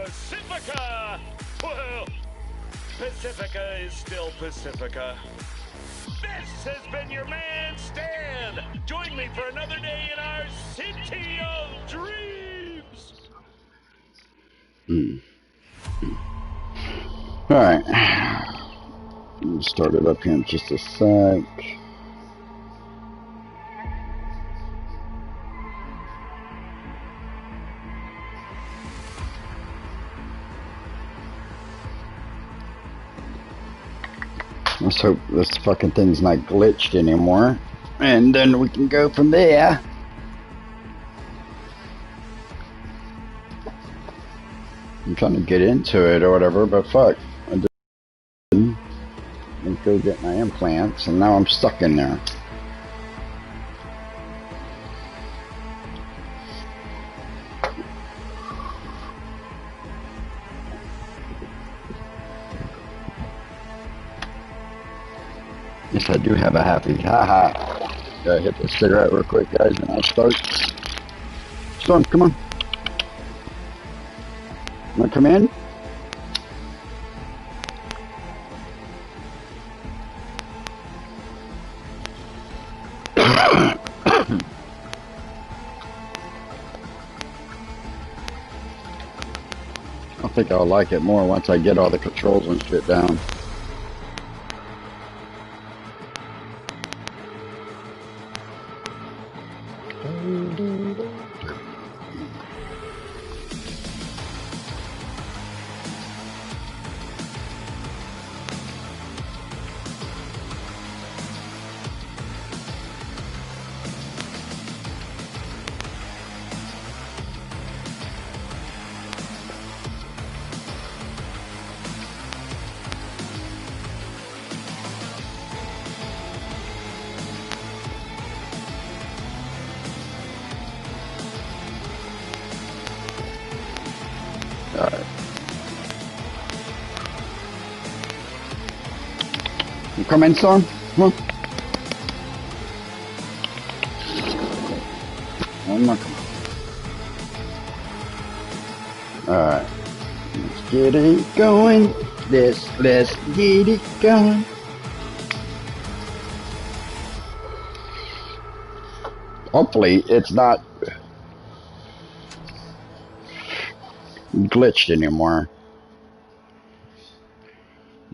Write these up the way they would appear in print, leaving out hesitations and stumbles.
Pacifica! Well, Pacifica is still Pacifica. This has been your man, Stan! Join me for another day in our City of Dreams! Alright. Start it up here in just a sec. Let's hope this fucking thing's not glitched anymore. And then we can go from there. I'm trying to get into it or whatever, but fuck. I didn't. Let's go get my implants, and now I'm stuck in there. Yes, I do have a happy. Haha. Gotta hit the cigarette real quick, guys, and I'll start. Storm, come on. Wanna come in? I think I'll like it more once I get all the controls and shit down. Alright. You come in, Storm? Come on. I'm not coming. Alright. Let's get it going. Let's get it going. Hopefully it's not glitched anymore.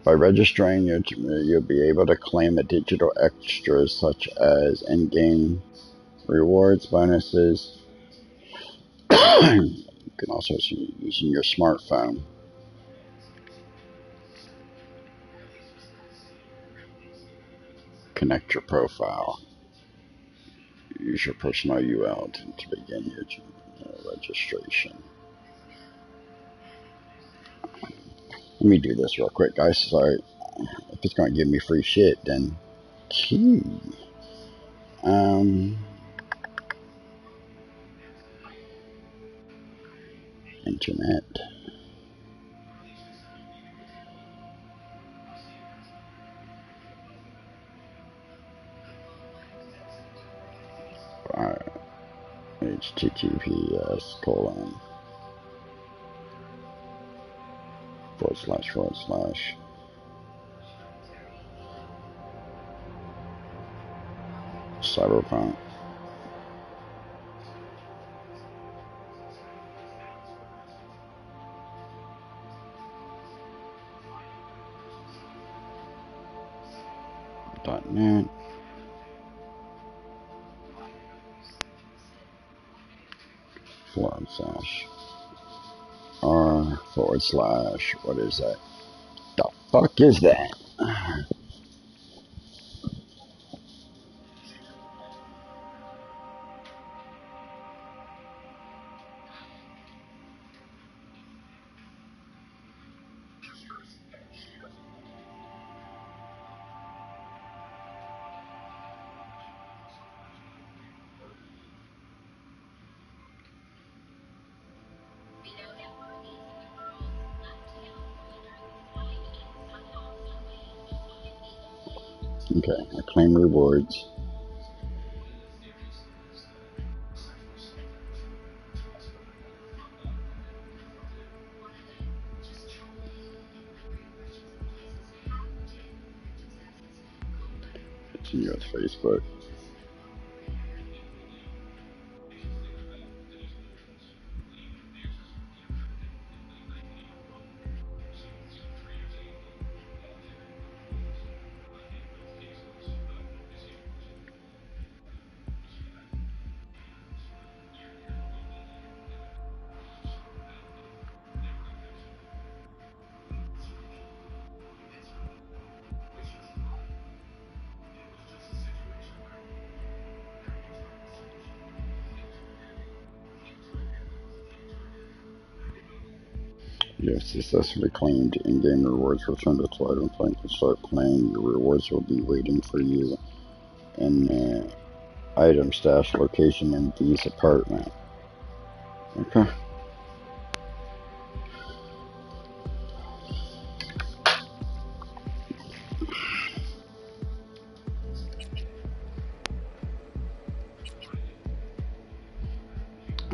By registering, you'll be able to claim a digital extras such as in-game rewards, bonuses. You can also see using your smartphone. Connect your profile. Use your personal UL to begin your registration. Let me do this real quick, guys. So if it's going to give me free shit, then key. Internet. https:// CyberPunk. .net. /r/ what is that? The fuck is that? Okay, I claim rewards. continue with Facebook. You have successfully claimed in-game rewards. Return to CyberPunk and start playing. Your rewards will be waiting for you in the item stash location in V's apartment. Okay.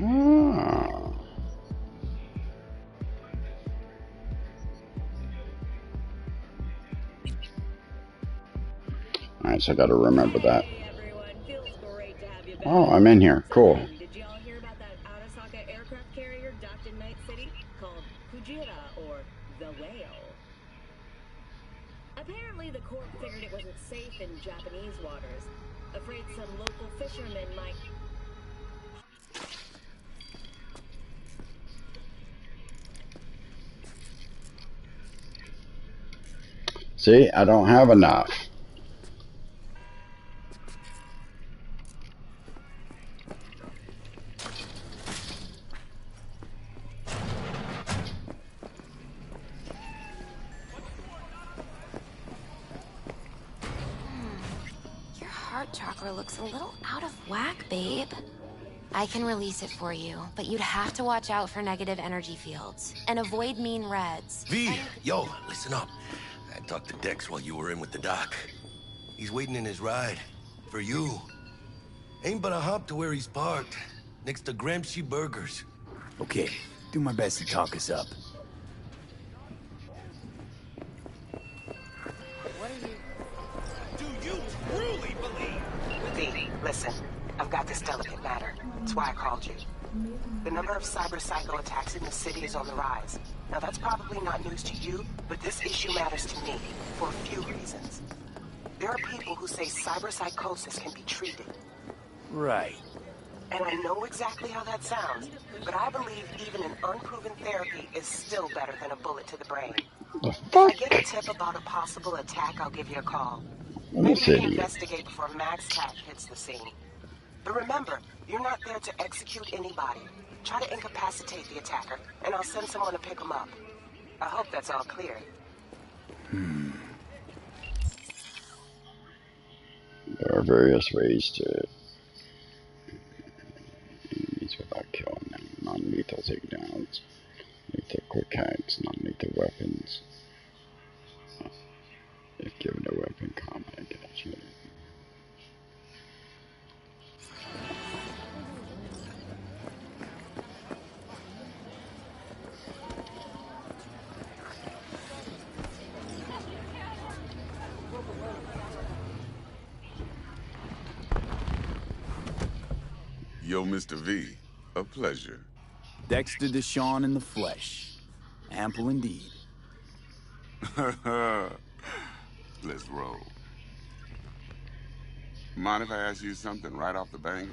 Ah. Alright, so I gotta remember that. Oh, I'm in here. Cool. Did y'all hear about that Arasaka aircraft carrier docked in Night City called Kujira or the Whale? Apparently the Corp figured it wasn't safe in Japanese waters. Afraid some local fishermen might... See, I don't have enough. Your heart chakra looks a little out of whack, babe. I can release it for you, but you'd have to watch out for negative energy fields and avoid mean reds. V, yo, listen up. I talked to Dex while you were in with the doc. He's waiting in his ride. For you. Ain't but a hop to where he's parked. Next to Gramsci Burgers. Okay, do my best to talk us up. What are you... Do you truly believe? V, listen. I've got this delicate matter. That's why I called you. The number of cyber-psycho attacks in the city is on the rise. Now that's probably not news to you, but this issue matters to me for a few reasons. There are people who say cyberpsychosis can be treated. Right. And I know exactly how that sounds, but I believe even an unproven therapy is still better than a bullet to the brain. If I get a tip about a possible attack, I'll give you a call. Maybe you can investigate before Max Tack hits the scene. But remember, you're not there to execute anybody. Try to incapacitate the attacker, and I'll send someone to pick him up. I hope that's all clear. There are various ways to enemies without killing them. Non-lethal takedowns, lethal quick hacks, non-lethal weapons. If given a weapon combat, gotcha. Yo, Mr. V, a pleasure. Dexter Deshawn in the flesh. Ample indeed. Let's roll. Mind if I ask you something right off the bang?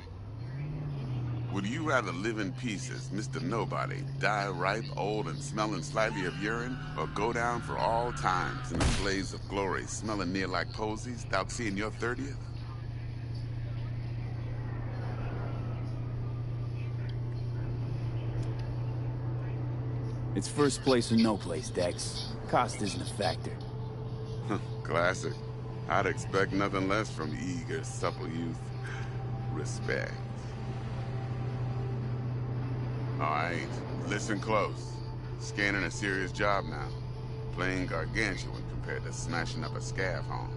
Would you rather live in pieces, Mr. Nobody, die ripe, old, and smelling slightly of urine, or go down for all times in a blaze of glory, smelling near like posies, without seeing your 30th? It's first place or no place, Dex. Cost isn't a factor. Classic. I'd expect nothing less from eager, supple youth. Respect. Alright, listen close. Scanning a serious job now. Playing gargantuan compared to smashing up a scav home.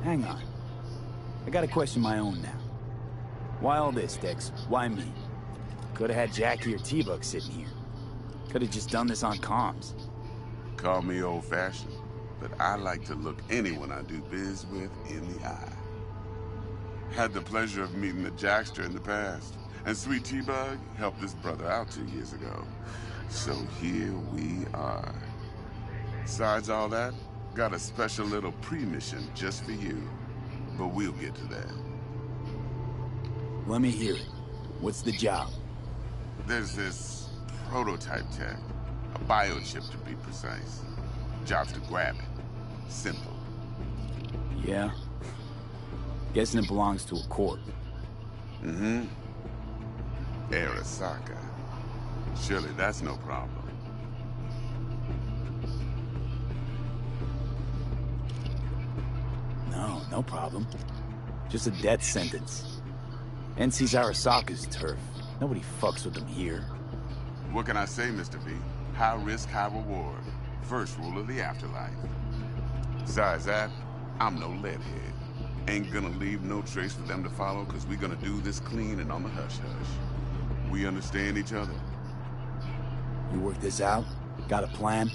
Hang on. I gotta question my own now. Why all this, Dex? Why me? Could've had Jackie or T-Bug sitting here. Could've just done this on comms. Call me old-fashioned, but I like to look anyone I do biz with in the eye. Had the pleasure of meeting the Jackster in the past, and Sweet T-Bug helped this brother out 2 years ago. So here we are. Besides all that, got a special little pre-mission just for you. But we'll get to that. Let me hear it. What's the job? There's this prototype tech. A biochip, to be precise. Job's to grab it. Simple. Yeah? Guessing it belongs to a corp. Mm-hmm. Arasaka. Surely that's no problem. No, no problem. Just a death sentence. NC's Arasaka's turf. Nobody fucks with them here. What can I say, Mr. V? High risk, high reward. First rule of the afterlife. Besides that, I'm no leadhead. Ain't gonna leave no trace for them to follow, cause we gonna do this clean and on the hush-hush. We understand each other? You work this out? Got a plan?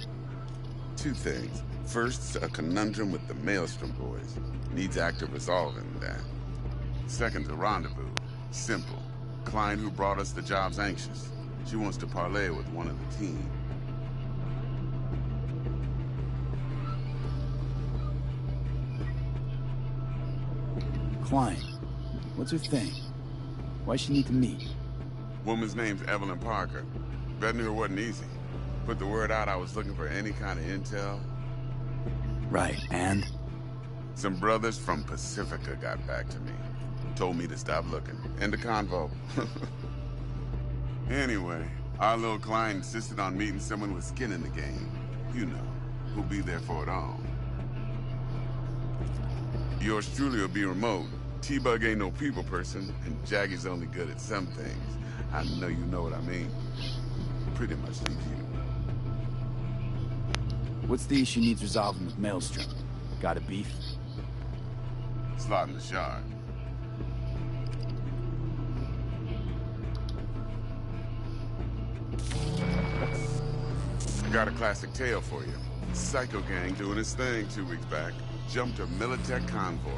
Two things. First, a conundrum with the Maelstrom boys. Needs active resolving that. Second's a rendezvous. Simple. Client who brought us the job's anxious. She wants to parlay with one of the team. Client. What's her thing? Why she need to meet? Woman's name's Evelyn Parker. Betting her wasn't easy. Put the word out I was looking for any kind of intel. Right, and? Some brothers from Pacifica got back to me. Told me to stop looking. End of convo. Anyway, our little client insisted on meeting someone with skin in the game. You know, who'll be there for it all. Yours truly will be remote. T-Bug ain't no people person, and Jaggy's only good at some things. I know you know what I mean. Pretty much leaves you. What's the issue needs resolving with Maelstrom? Got a beef? Slot in the shard. I got a classic tale for you. Psycho gang doing his thing 2 weeks back. Jumped a Militech convoy.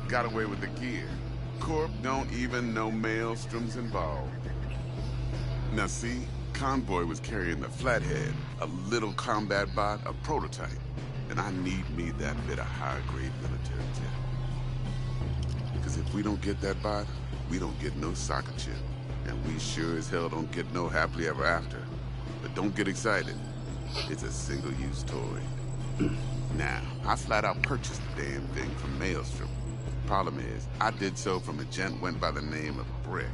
Got away with the gear. Corp don't even know Maelstrom's involved. Now see, convoy was carrying the Flathead, a little combat bot, a prototype. And I need me that bit of high-grade military tech. Because if we don't get that bot, we don't get no soccer chip. And we sure as hell don't get no happily ever after. But don't get excited. It's a single-use toy. Now, I flat out purchased the damn thing from Maelstrom. Problem is, I did so from a gent went by the name of Brick.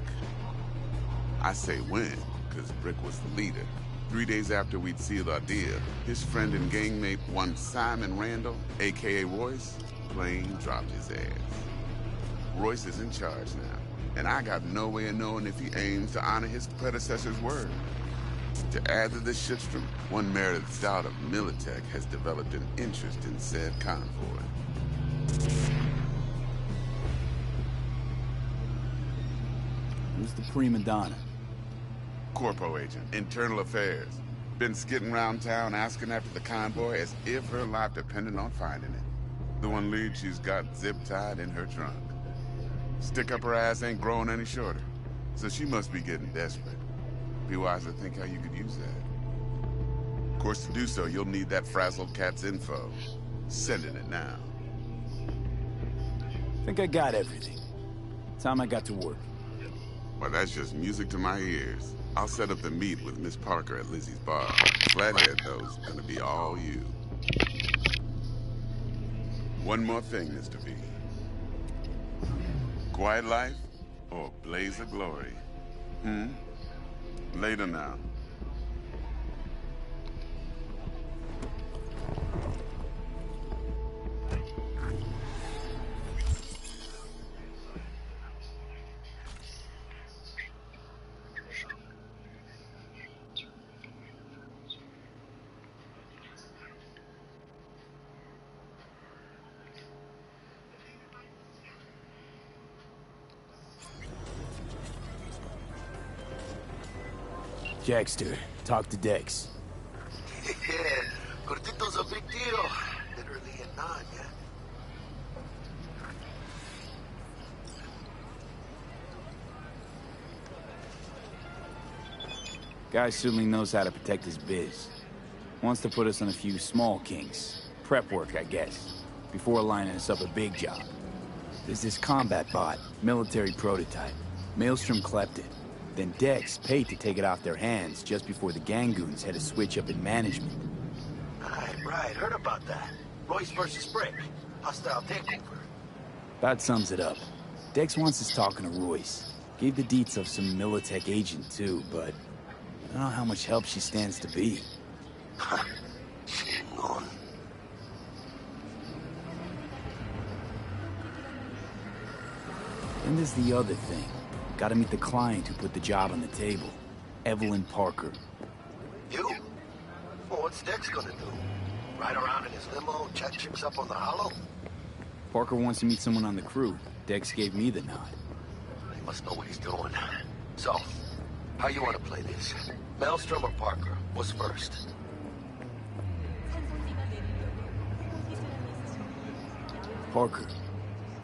I say when, because Brick was the leader. 3 days after we'd sealed our deal, his friend and gangmate, one Simon Randall, a.k.a. Royce, plain dropped his ass. Royce is in charge now, and I got no way of knowing if he aims to honor his predecessor's word. To add to this shitstorm, one Meredith out of Militech has developed an interest in said convoy. Who's the prima donna? Corpo agent, internal affairs. Been skidding around town asking after the convoy as if her life depended on finding it. The one lead she's got zip-tied in her trunk. Stick up her ass ain't growing any shorter, so she must be getting desperate. Be wise to think how you could use that. Of course, to do so, you'll need that frazzled cat's info. Sending it now. Think I got everything. Time I got to work. Well, that's just music to my ears. I'll set up the meet with Miss Parker at Lizzie's bar. Flathead, though, is gonna be all you. One more thing, Mr. V. Quiet life or blaze of glory? Later now. Jackster, talk to Dex. Yeah, Cortito's a big deal. Literally a nod, yeah? Guy certainly knows how to protect his biz. Wants to put us on a few small kinks. Prep work, I guess. Before lining us up a big job. There's this combat bot, military prototype. Maelstrom clept it. Then Dex paid to take it off their hands just before the Gangoons had a switch up in management. Right. Heard about that. Royce versus Brick. Hostile takeover. That sums it up. Dex wants us talking to Royce. Gave the deets of some Militech agent too, but I don't know how much help she stands to be. Chingón. Then there's the other thing. Gotta meet the client who put the job on the table. Evelyn Parker. You? Well, what's Dex gonna do? Ride around in his limo, chat chicks up on the hollow? Parker wants to meet someone on the crew. Dex gave me the nod. He must know what he's doing. So, how you want to play this? Maelstrom or Parker? What's first? Parker.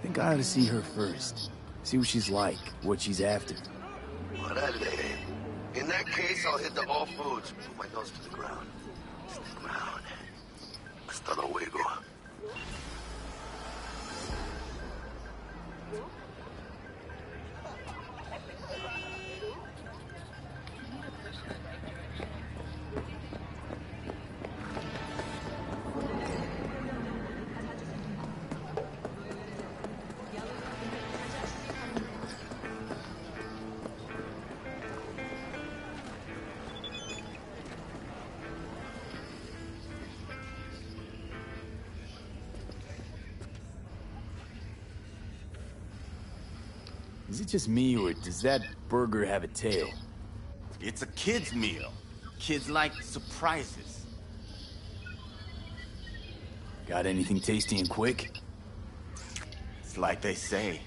Think I ought to see her first. See what she's like, what she's after. Orale. In that case, I'll hit the all foods. Put my nose to the ground. Stick around. Hasta luego. Is it just me, or does that burger have a tail? It's a kid's meal. Kids like surprises. Got anything tasty and quick? It's like they say.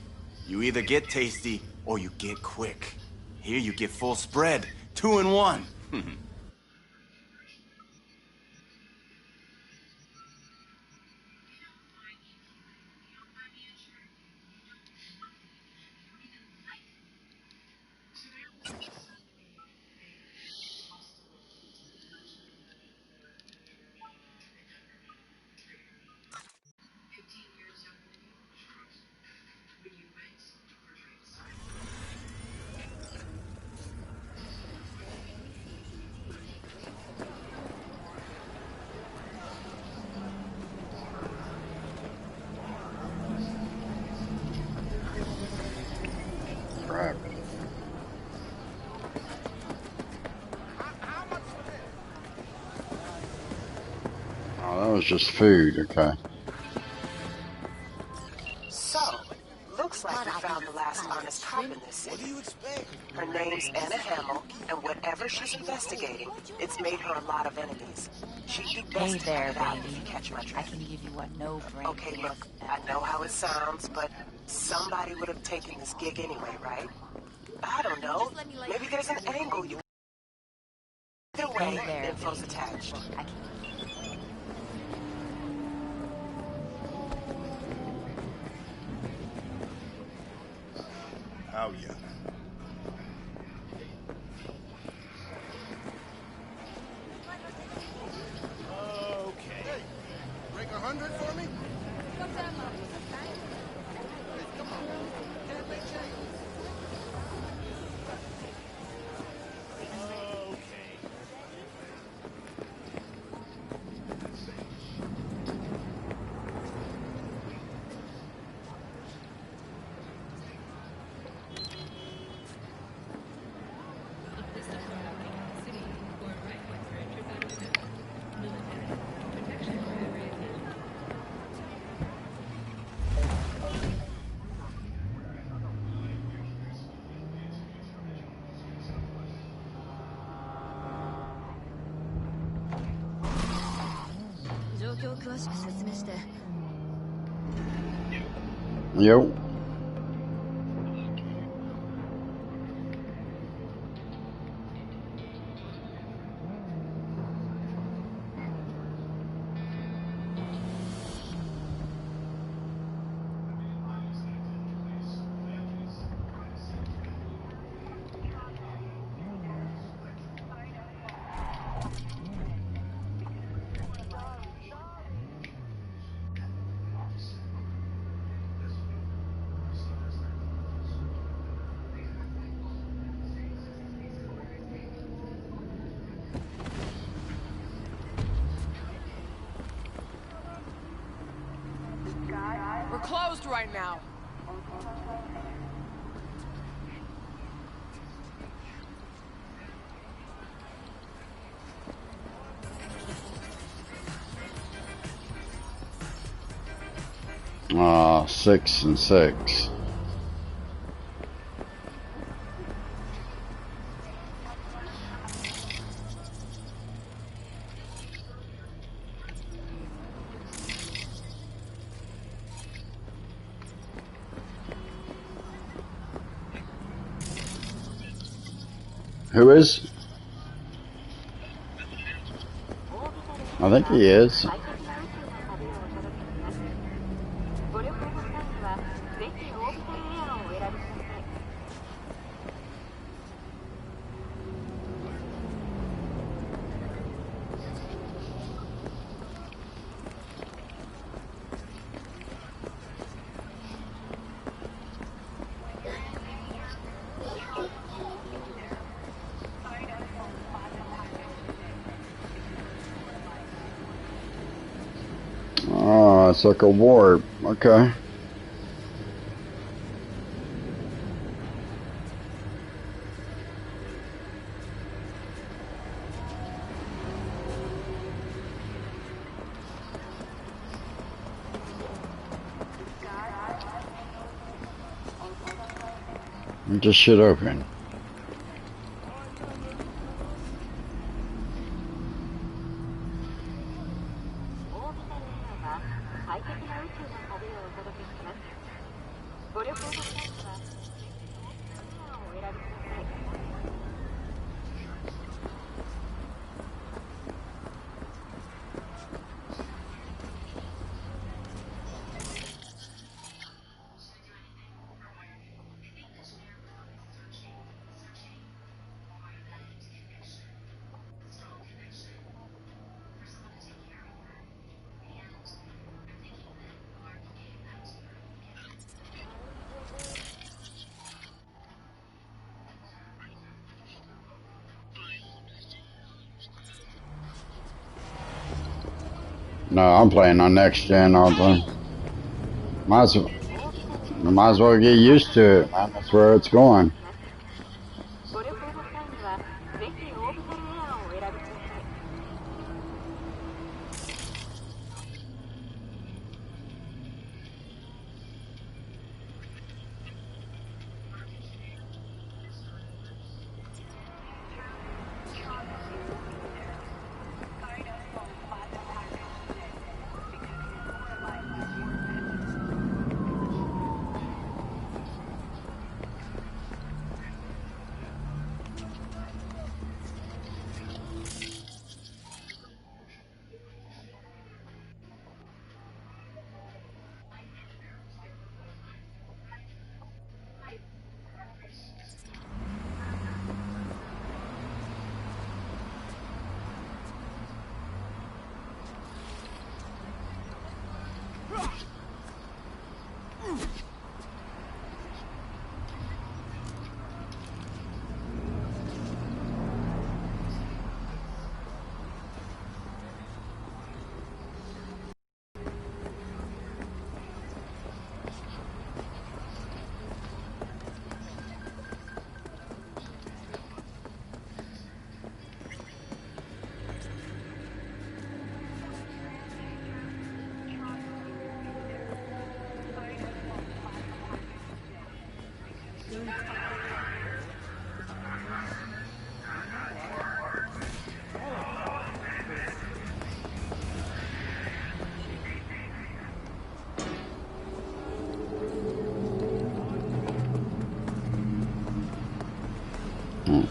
You either get tasty, or you get quick. Here you get full spread. 2 in 1. Crap. Oh, that was just food, okay. So, looks like we found the last honest cop in this city. Her name's Anna Hamill, and whatever she's investigating, it's made her a lot of enemies. She'd do best Hey to there, cut it out baby. if you catch my I drift. can give you a no-brainer. Okay, look, I know how it sounds, but somebody would have taken this gig anyway, right? I don't know. Maybe there's an angle you can... Either way, Hey there, info's baby. attached. I can... How ya? Okay. Hey, break 100 for me? Yo. closed right now. Ah, 6 and 6. Who is? I think he is. Oh, it's like a warp. Okay. Just shit open. No, I'm playing on next gen all the time. Might as well get used to it, man. That's where it's going.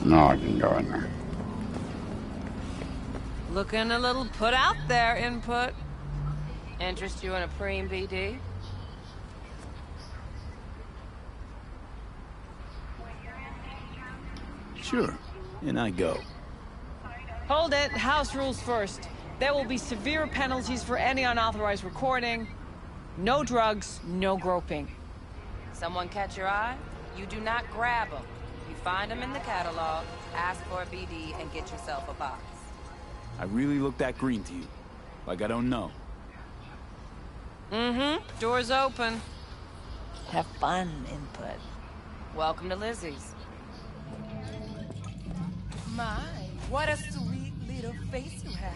No, I can go in there. Looking a little put out there, Input. Interest you in a preem BD? Sure, and I go. Hold it. House rules first. There will be severe penalties for any unauthorized recording. No drugs, no groping. Someone catch your eye? You do not grab them. You find them in the catalog, ask for a BD, and get yourself a box. I really look that green to you? Like I don't know? Mm-hmm. Door's open. Have fun, input. Welcome to Lizzie's. My, what a sweet little face you have.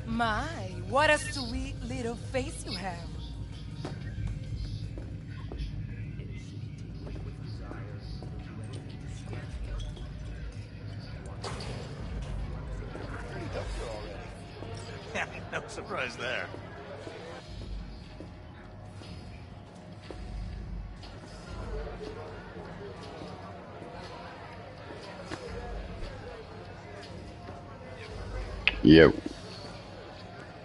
My, what a sweet little face you have. No surprise there. Yep.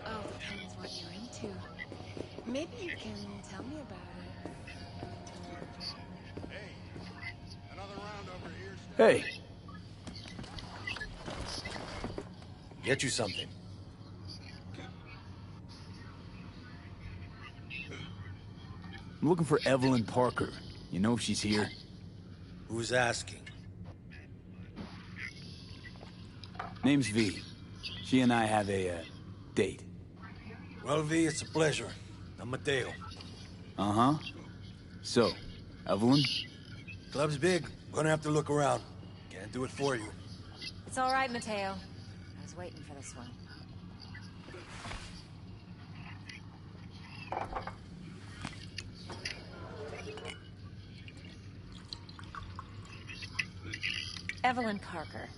Oh, depends what you're into. Maybe you can tell me about it. Another round over here. Hey, Get you something. I'm looking for Evelyn Parker. You know if she's here? Who's asking? Name's V. She and I have a, date. Well, V, it's a pleasure. I'm Mateo. Uh-huh. So, Evelyn? Club's big. Gonna have to look around. Can't do it for you. It's all right, Mateo. I was waiting for this one. Evelyn Parker.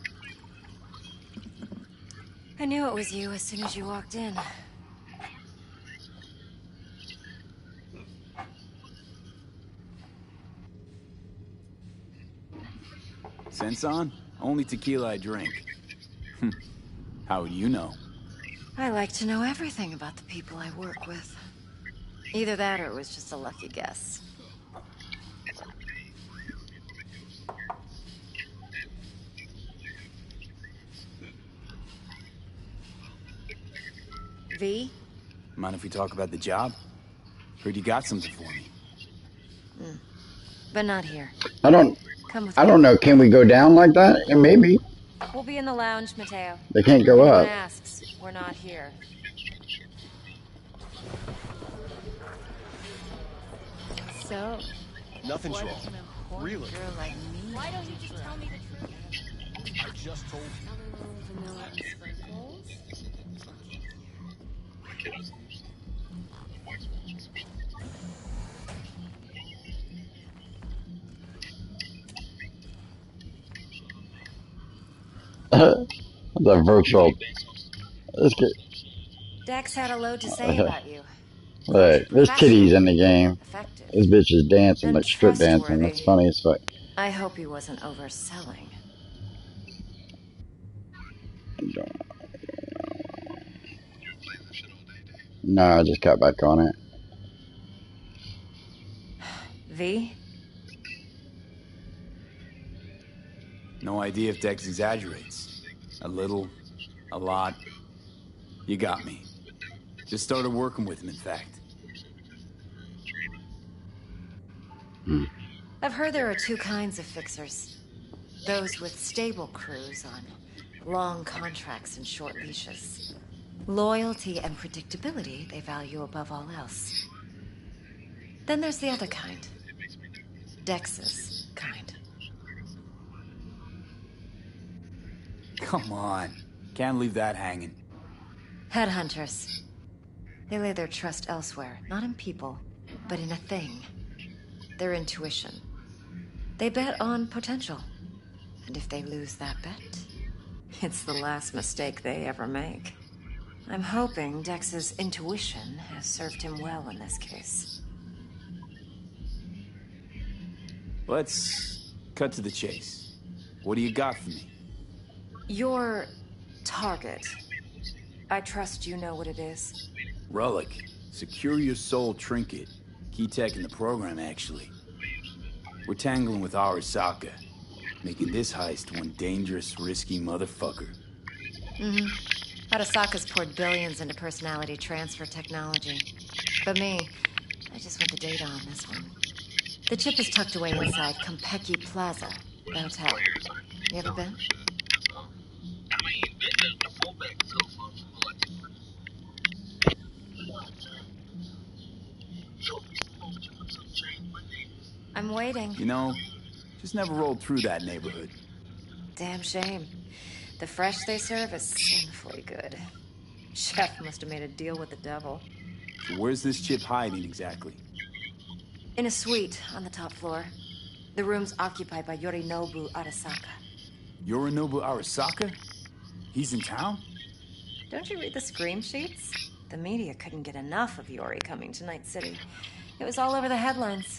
I knew it was you as soon as you walked in. Sense on? Only tequila I drink. How would you know? I like to know everything about the people I work with. Either that or it was just a lucky guess. V? Mind if we talk about the job? Heard you got something for me. But not here. I don't Come with I me. don't know. Can we go down like that? And maybe We'll be in the lounge, Mateo. they can't go Anyone up. asks, we're not here. So, Nothing's what wrong. can a poor Really? girl like me Why don't you just tell me the truth? I just told you. Another little vanilla and sprinkles? The virtual. Let's get. Dex had a load to say about you. Look, there's titties in the game. Effective. This bitch is dancing, And like strip dancing. trustworthy. That's funny as fuck. I hope he wasn't overselling. No, I just got back on it. V? No idea if Dex exaggerates. A little, a lot. You got me. Just started working with him, in fact. I've heard there are two kinds of fixers. Those with stable crews on long contracts and short leashes. Loyalty and predictability they value above all else. Then there's the other kind. Dex's kind. Come on. Can't leave that hanging. Headhunters. They lay their trust elsewhere, not in people, but in a thing. Their intuition. They bet on potential. And if they lose that bet, it's the last mistake they ever make. I'm hoping Dex's intuition has served him well in this case. Let's cut to the chase. What do you got for me? Your target. I trust you know what it is. Relic. Secure your soul trinket. Key tech in the program, actually. We're tangling with Arasaka, making this heist one dangerous, risky motherfucker. Arasaka's poured billions into personality transfer technology. But me, I just want the data on this one. The chip is tucked away inside Compeki Plaza, the hotel. You ever been? I'm waiting. You know, just never rolled through that neighborhood. Damn shame. The fresh they serve is sinfully good. Chef must have made a deal with the devil. So where's this chip hiding exactly? In a suite on the top floor. The room's occupied by Yorinobu Arasaka. Yorinobu Arasaka? He's in town? Don't you read the scream sheets? The media couldn't get enough of Yori coming to Night City. It was all over the headlines.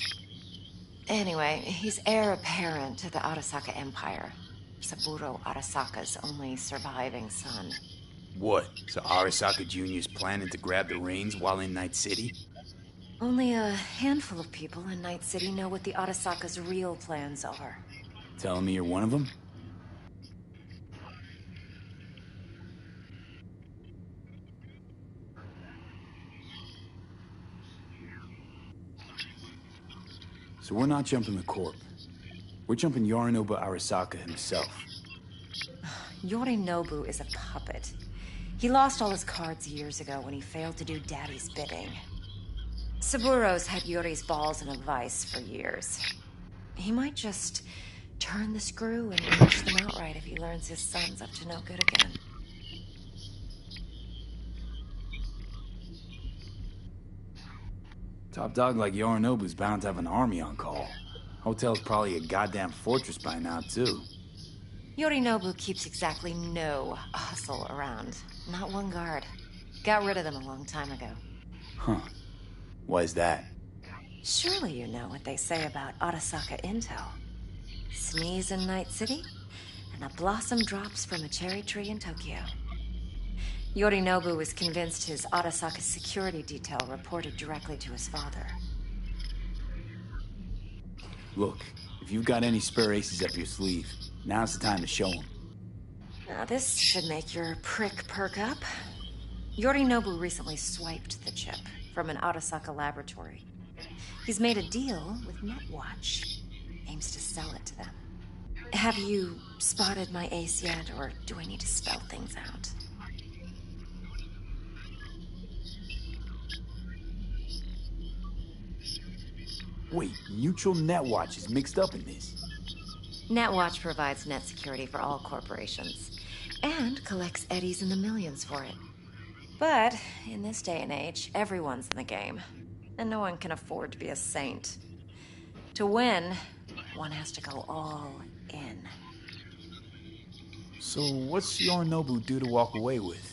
Anyway, he's heir apparent to the Arasaka Empire. Saburo Arasaka's only surviving son. What? So Arasaka Jr.'s planning to grab the reins while in Night City? Only a handful of people in Night City know what the Arasaka's real plans are. Telling me you're one of them? So we're not jumping the corp. We're jumping Yorinobu Arasaka himself. Yorinobu is a puppet. He lost all his cards years ago when he failed to do Daddy's bidding. Saburo's had Yori's balls in a vice for years. He might just turn the screw and push them outright if he learns his son's up to no good again. Top dog like Yorinobu's bound to have an army on call. Hotel's probably a goddamn fortress by now, too. Yorinobu keeps exactly no hustle around. Not one guard. Got rid of them a long time ago. Huh. Why is that? Surely you know what they say about Arasaka intel. Sneeze in Night City, and a blossom drops from a cherry tree in Tokyo. Yorinobu was convinced his Arasaka security detail reported directly to his father. Look, if you've got any spare aces up your sleeve, now's the time to show them. Now this should make your prick perk up. Yorinobu recently swiped the chip from an Arasaka laboratory. He's made a deal with Netwatch. Aims to sell it to them. Have you spotted my ace yet, or do I need to spell things out? Wait, Neutral Netwatch is mixed up in this. Netwatch provides net security for all corporations, and collects eddies in the millions for it. But in this day and age, everyone's in the game, and no one can afford to be a saint. To win, one has to go all in. So what's Yorinobu due to walk away with?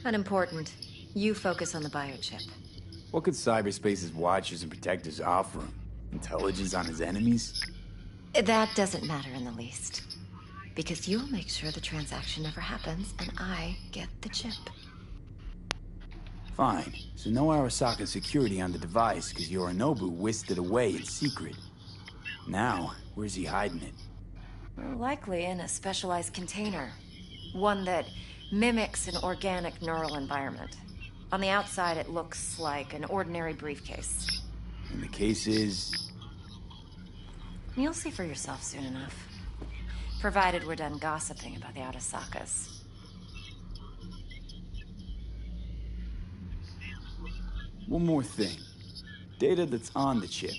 Unimportant. You focus on the biochip. What could cyberspace's watchers and protectors offer him? Intelligence on his enemies? That doesn't matter in the least. Because you'll make sure the transaction never happens, and I get the chip. Fine. So no Arasaka security on the device, because Yorinobu whisked it away in secret. Now, where's he hiding it? Well, likely in a specialized container. One that mimics an organic neural environment. On the outside, it looks like an ordinary briefcase. And the case is... You'll see for yourself soon enough. Provided we're done gossiping about the Arasakas. One more thing. Data that's on the chip.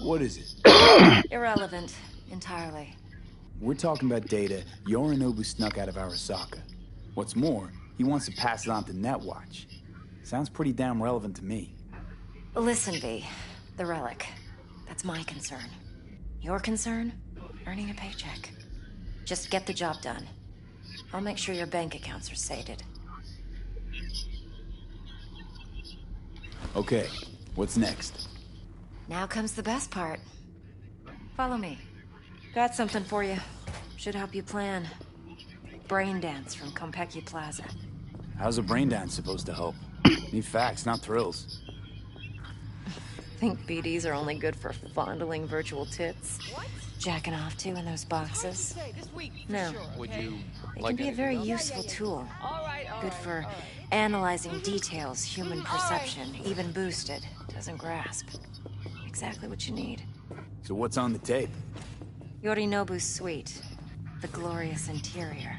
What is it? Irrelevant. Entirely. We're talking about data Yorinobu snuck out of Arasaka. What's more, he wants to pass it on to Netwatch. Sounds pretty damn relevant to me. Listen, V. The relic. That's my concern. Your concern? Earning a paycheck. Just get the job done. I'll make sure your bank accounts are sated. Okay, what's next? Now comes the best part. Follow me. Got something for you. Should help you plan. Brain dance from Konpeki Plaza. How's a brain dance supposed to help? Need facts, not thrills. Think BDs are only good for fondling virtual tits? Jacking off to in those boxes? No. Would you It like can be a anything very else? useful tool. Good for analyzing details human perception, even boosted, doesn't grasp. Exactly what you need. So what's on the tape? Yorinobu's suite. The glorious interior.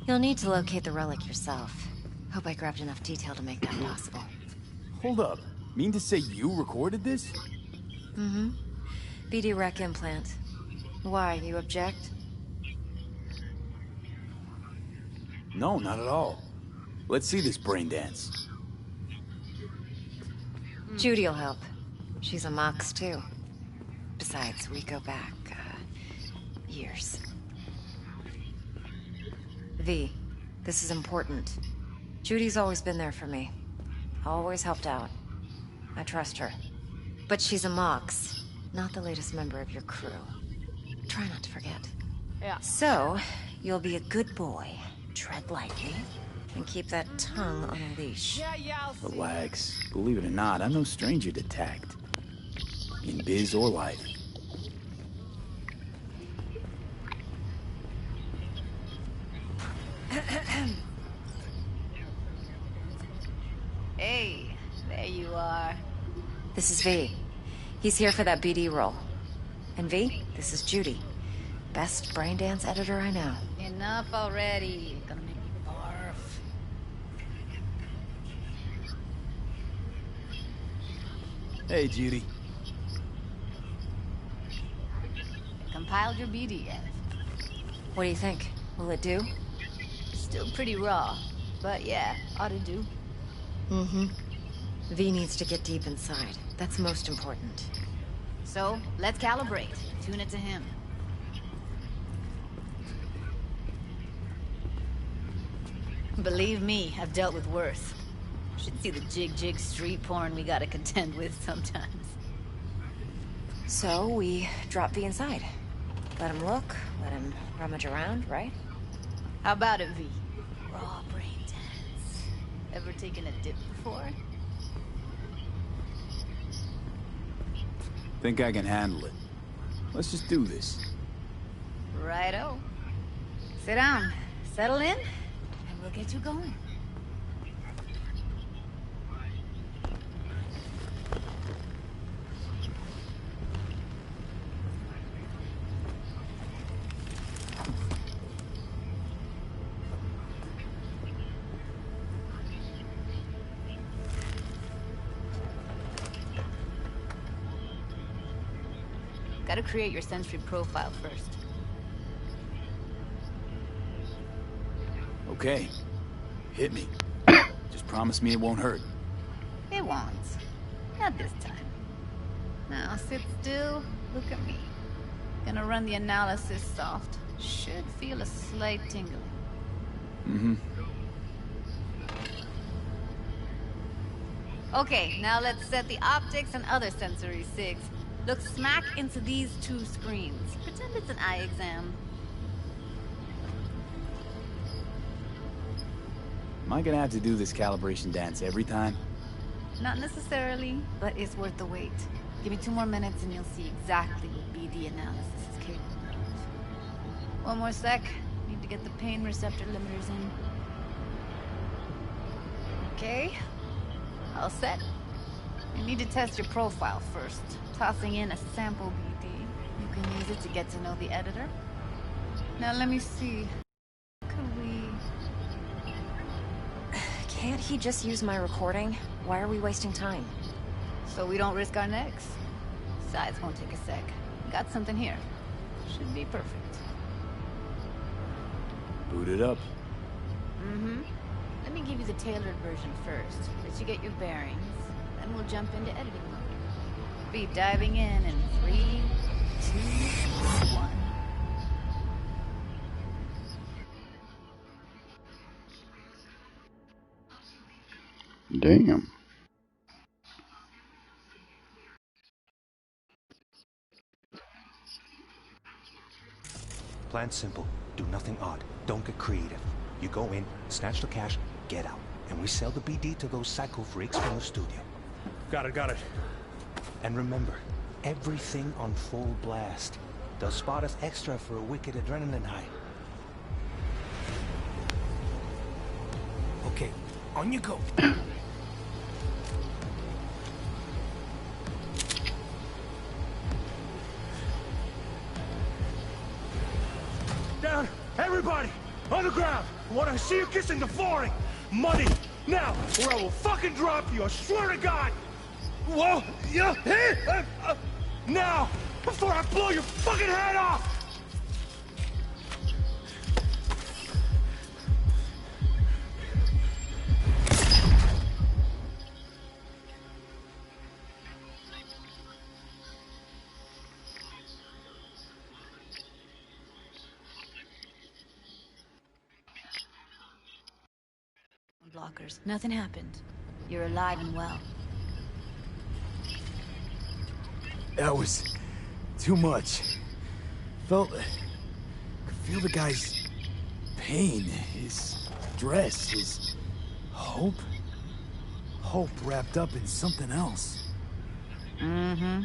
You'll need to locate the relic yourself. Hope I grabbed enough detail to make that possible. Hold up. Mean to say you recorded this? Mm-hmm. BD rec implant. Why, you object? No, not at all. Let's see this brain dance. Judy'll help. She's a Mox, too. Besides, we go back, years. V, this is important. Judy's always been there for me. Always helped out. I trust her. But she's a Mox, not the latest member of your crew. Try not to forget. Yeah. So, you'll be a good boy, tread lightly, and keep that tongue on a leash. Yeah, I'll see. Relax. Believe it or not, I'm no stranger to tact. In biz or life. Hey, there you are. This is V. He's here for that BD role. And V, this is Judy. Best brain dance editor I know. Enough already. Gonna make me barf. Hey, Judy. Compiled your BD yet? What do you think? Will it do? Still pretty raw, but yeah, ought to do. Mm-hmm. V needs to get deep inside. That's most important. So, let's calibrate. Tune it to him. Believe me, I've dealt with worse. Should see the jig street porn we gotta contend with sometimes. So, we drop V inside. Let him look, let him rummage around, right? How about it, V? Raw brain dance. Ever taken a dip before? Think I can handle it. Let's just do this. Righto. Sit down, settle in, and we'll get you going. Gotta create your sensory profile first. Okay. Hit me. Just promise me it won't hurt. It won't. Not this time. Now sit still, look at me. Gonna run the analysis soft. Should feel a slight tingling. Mm-hmm. Okay, now let's set the optics and other sensory sigs. Look smack into these two screens. Pretend it's an eye exam. Am I gonna have to do this calibration dance every time? Not necessarily, but it's worth the wait. Give me 2 more minutes and you'll see exactly what BD analysis is capable of. One more sec. Need to get the pain receptor limiters in. Okay. All set. You need to test your profile first. Tossing in a sample BD. You can use it to get to know the editor. Now let me see. Could we... Can't he just use my recording? Why are we wasting time? So we don't risk our necks. Besides, won't take a sec. Got something here. Should be perfect. Boot it up. Mm-hmm. Let me give you the tailored version first. Let you get your bearings. Then we'll jump into editing mode. Be diving in 3, 2, 1. Damn. Plan simple. Do nothing odd. Don't get creative. You go in, snatch the cash, get out. And we sell the BD to those psycho freaks from the studio. Got it. And remember, everything on full blast. They'll spot us extra for a wicked adrenaline high. Okay, on you go. Down! Everybody! On the ground! I want to see you kissing the flooring! Money! Now! Or I will fucking drop you! I swear to God! Whoa! Yeah! Hey! Now! before I blow your fucking head off! Blockers. Nothing happened. You're alive and well. That was too much. Could feel the guy's pain, his stress, his hope. Hope wrapped up in something else. Mm-hmm.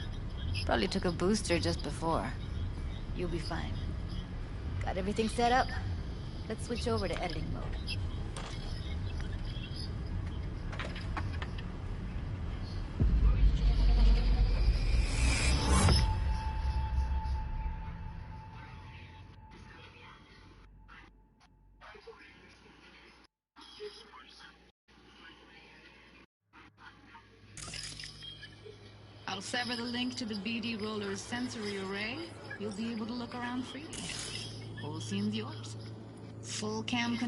Probably took a booster just before. You'll be fine. Got everything set up? Let's switch over to editing mode. I'll sever the link to the BD Roller's sensory array. You'll be able to look around freely. Whole scene's yours. Full cam control.